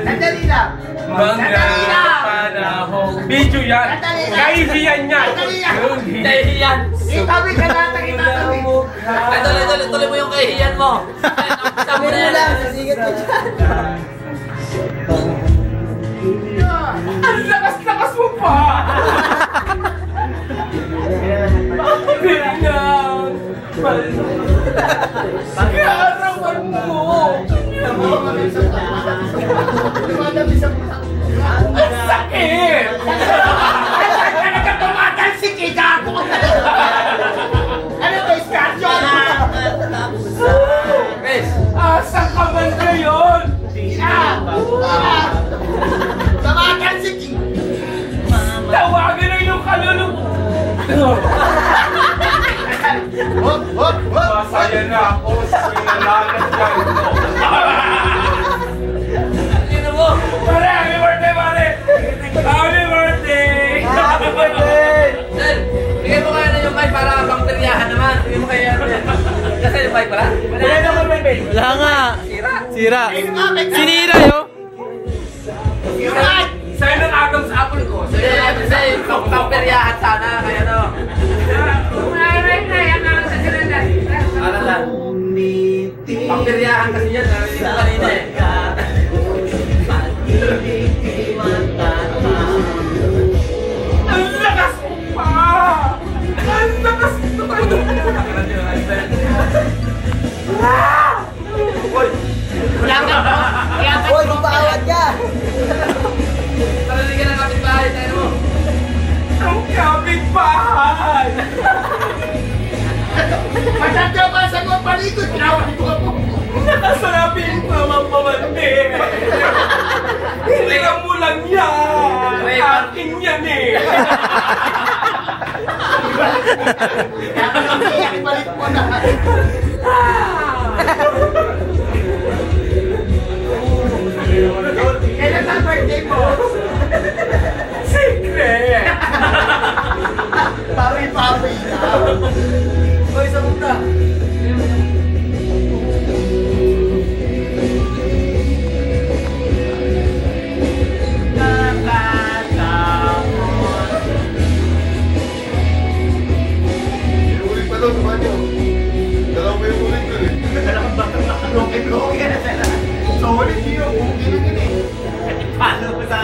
Sandali lang. Mga panahong video yan. Kahihiyan yan. Kahihiyan. Itabi ka natin, itabi. Ay, tuloy mo yung kahihiyan mo. Sabi mo na lang. Ang lakas-lakas mo pa! Ganyan! Kaarawan mo! Ang sakit! Talaga tumatalsik, ikago! Ano ba, iskaryon? Asa ka man ngayon? Tumatalsik! Tawagin na yung kaluluwa! Masaya na ako sa pinalagat yan. Sino mo? Pare, happy birthday, pare! Happy birthday! Happy birthday! Sir, bigay mo kaya na yung mic para bangteryahan naman. Bigay mo kaya yan. Kasi yung mic pala? Wala naman may mic. Wala nga. Sira. Sinira yun. Sa'yo nang agam sa apple ko. Sa'yo yung bangteryahan sana. Kaya no. Ano lang? Bangteryahan kasi yan. Narinig ko kanina eh. Ang lakas pa! Ang lakas Hoy, bawat ka! Narinig ka ng kapitbahay. Tayo mo. ang kapitbahay! Matanda ba sa mga palikod? Pinawag ko ka po! Nakasarapin pa mapamante! Hiligan mo lang yan! Akin yan eh! Balik mo na! Kailan ang birthday mo? Secret! Pawi-pawi na! Hoy, sa punta. Ulit pa daw sa banyo. Dalawa pa yung ulit dun eh. Bloke-bloke na sila. Sa ulit niyo, buki na yun eh. Paano mo sa...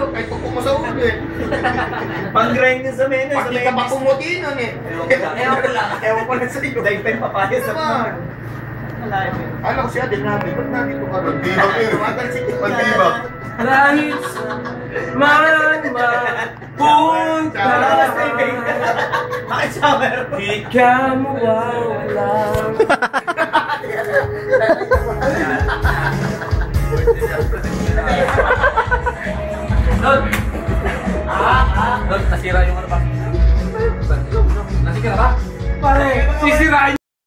Kahit pagpuk mo sa ulit. Pang-grind yun sa menu. Pati ka makumuti nun eh. Ewan ko lang. Ewan ko lang sa'yo. Dahil pa yung papaya sa Naman. malayo yun. Alam ko siya, din namin. Ba't nandito ka ron? Pantibak yun. Tumatalsik ka. Pantibak. Kahit man mapunta Bakit summer? di ka mawawala. Lord! Lord, nasira yung ano ba? Nasira ba? Pare, sisirain